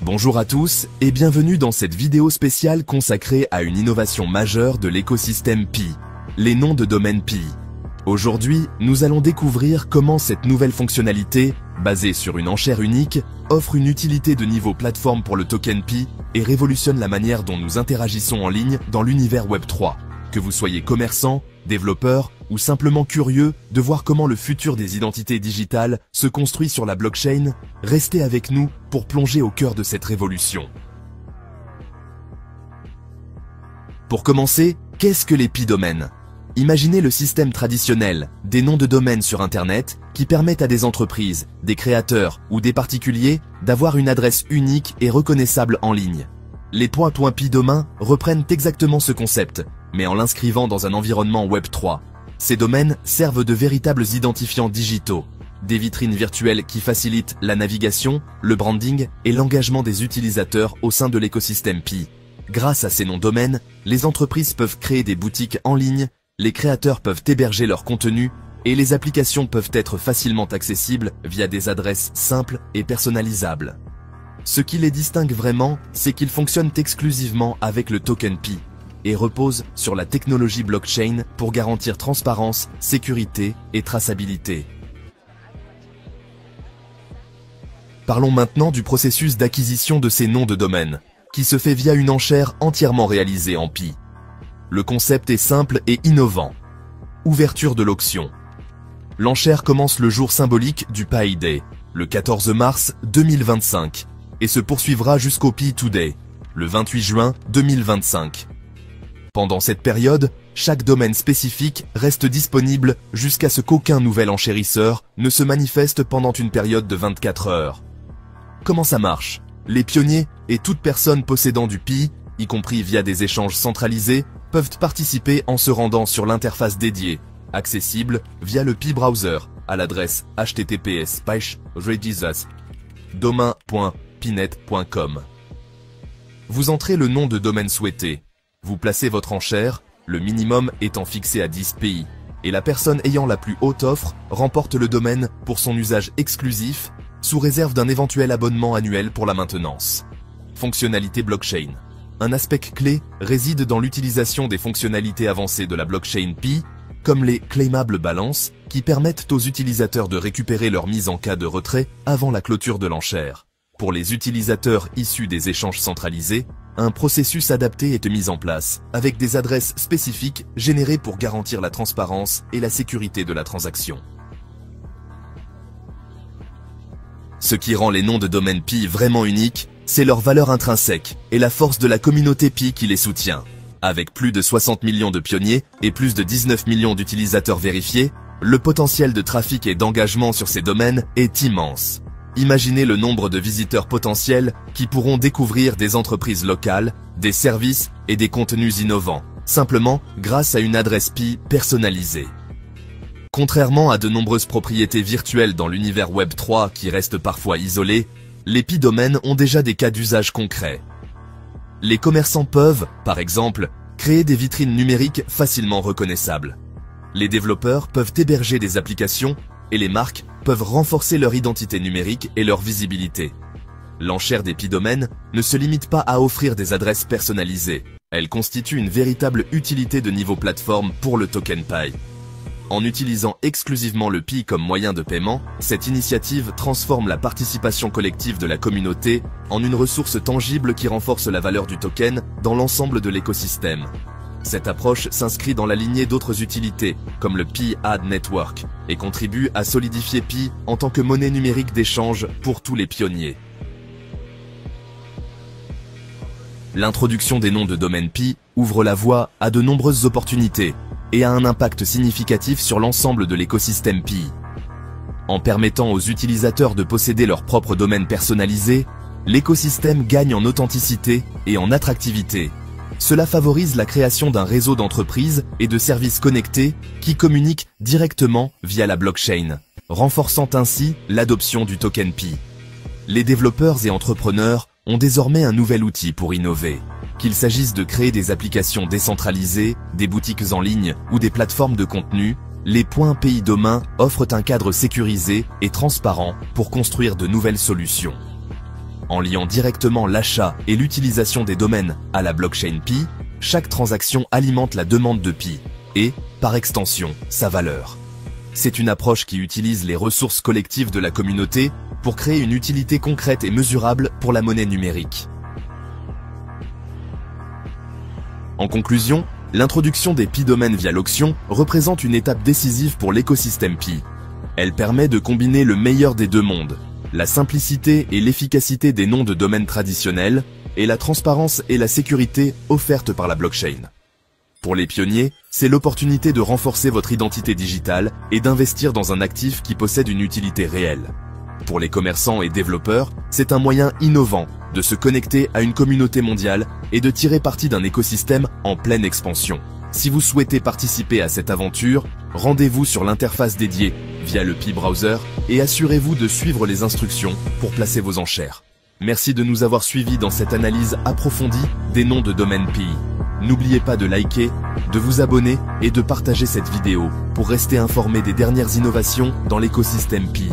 Bonjour à tous et bienvenue dans cette vidéo spéciale consacrée à une innovation majeure de l'écosystème Pi, les noms de domaine Pi. Aujourd'hui, nous allons découvrir comment cette nouvelle fonctionnalité, basée sur une enchère unique, offre une utilité de niveau plateforme pour le token Pi et révolutionne la manière dont nous interagissons en ligne dans l'univers Web 3. Que vous soyez commerçant, développeur ou simplement curieux de voir comment le futur des identités digitales se construit sur la blockchain, restez avec nous pour plonger au cœur de cette révolution. Pour commencer, qu'est-ce que les Pi-domaines ? Imaginez le système traditionnel, des noms de domaine sur Internet qui permettent à des entreprises, des créateurs ou des particuliers d'avoir une adresse unique et reconnaissable en ligne. Les .pi domains reprennent exactement ce concept, mais en l'inscrivant dans un environnement Web 3. Ces domaines servent de véritables identifiants digitaux, des vitrines virtuelles qui facilitent la navigation, le branding et l'engagement des utilisateurs au sein de l'écosystème Pi. Grâce à ces noms domaines, les entreprises peuvent créer des boutiques en ligne, les créateurs peuvent héberger leur contenu et les applications peuvent être facilement accessibles via des adresses simples et personnalisables. Ce qui les distingue vraiment, c'est qu'ils fonctionnent exclusivement avec le token Pi et reposent sur la technologie blockchain pour garantir transparence, sécurité et traçabilité. Parlons maintenant du processus d'acquisition de ces noms de domaine, qui se fait via une enchère entièrement réalisée en Pi. Le concept est simple et innovant. Ouverture de l'auction. L'enchère commence le jour symbolique du Pi Day, le 14 mars 2025, et se poursuivra jusqu'au Pi Today, le 28 juin 2025. Pendant cette période, chaque domaine spécifique reste disponible jusqu'à ce qu'aucun nouvel enchérisseur ne se manifeste pendant une période de 24 heures. Comment ça marche ? Les pionniers et toute personne possédant du Pi, y compris via des échanges centralisés, peuvent participer en se rendant sur l'interface dédiée, accessible via le Pi Browser, à l'adresse https://domain.pinet.com. Vous entrez le nom de domaine souhaité. Vous placez votre enchère, le minimum étant fixé à 10 pays, et la personne ayant la plus haute offre remporte le domaine pour son usage exclusif, sous réserve d'un éventuel abonnement annuel pour la maintenance. Fonctionnalité blockchain. Un aspect clé réside dans l'utilisation des fonctionnalités avancées de la blockchain Pi, comme les claimables balances, qui permettent aux utilisateurs de récupérer leur mise en cas de retrait avant la clôture de l'enchère. Pour les utilisateurs issus des échanges centralisés, un processus adapté est mis en place, avec des adresses spécifiques générées pour garantir la transparence et la sécurité de la transaction. Ce qui rend les noms de domaine Pi vraiment uniques, c'est leur valeur intrinsèque et la force de la communauté Pi qui les soutient. Avec plus de 60 millions de pionniers et plus de 19 millions d'utilisateurs vérifiés, le potentiel de trafic et d'engagement sur ces domaines est immense. Imaginez le nombre de visiteurs potentiels qui pourront découvrir des entreprises locales, des services et des contenus innovants, simplement grâce à une adresse Pi personnalisée. Contrairement à de nombreuses propriétés virtuelles dans l'univers Web 3 qui restent parfois isolées, les Pi-domaines ont déjà des cas d'usage concrets. Les commerçants peuvent, par exemple, créer des vitrines numériques facilement reconnaissables. Les développeurs peuvent héberger des applications et les marques peuvent renforcer leur identité numérique et leur visibilité. L'enchère des Pi-domaines ne se limite pas à offrir des adresses personnalisées. Elle constitue une véritable utilité de niveau plateforme pour le token Pi. En utilisant exclusivement le Pi comme moyen de paiement, cette initiative transforme la participation collective de la communauté en une ressource tangible qui renforce la valeur du token dans l'ensemble de l'écosystème. Cette approche s'inscrit dans la lignée d'autres utilités, comme le Pi Ad Network, et contribue à solidifier Pi en tant que monnaie numérique d'échange pour tous les pionniers. L'introduction des noms de domaine Pi ouvre la voie à de nombreuses opportunités et a un impact significatif sur l'ensemble de l'écosystème Pi. En permettant aux utilisateurs de posséder leur propre domaine personnalisé, l'écosystème gagne en authenticité et en attractivité. Cela favorise la création d'un réseau d'entreprises et de services connectés qui communiquent directement via la blockchain, renforçant ainsi l'adoption du token Pi. Les développeurs et entrepreneurs ont désormais un nouvel outil pour innover. Qu'il s'agisse de créer des applications décentralisées, des boutiques en ligne ou des plateformes de contenu, les .pi domains offrent un cadre sécurisé et transparent pour construire de nouvelles solutions. En liant directement l'achat et l'utilisation des domaines à la blockchain Pi, chaque transaction alimente la demande de Pi et, par extension, sa valeur. C'est une approche qui utilise les ressources collectives de la communauté pour créer une utilité concrète et mesurable pour la monnaie numérique. En conclusion, l'introduction des Pi domaines via l'auction représente une étape décisive pour l'écosystème Pi. Elle permet de combiner le meilleur des deux mondes, la simplicité et l'efficacité des noms de domaine traditionnels, et la transparence et la sécurité offertes par la blockchain. Pour les pionniers, c'est l'opportunité de renforcer votre identité digitale et d'investir dans un actif qui possède une utilité réelle. Pour les commerçants et développeurs, c'est un moyen innovant de se connecter à une communauté mondiale et de tirer parti d'un écosystème en pleine expansion. Si vous souhaitez participer à cette aventure, rendez-vous sur l'interface dédiée via le Pi Browser et assurez-vous de suivre les instructions pour placer vos enchères. Merci de nous avoir suivis dans cette analyse approfondie des noms de domaine Pi. N'oubliez pas de liker, de vous abonner et de partager cette vidéo pour rester informé des dernières innovations dans l'écosystème Pi.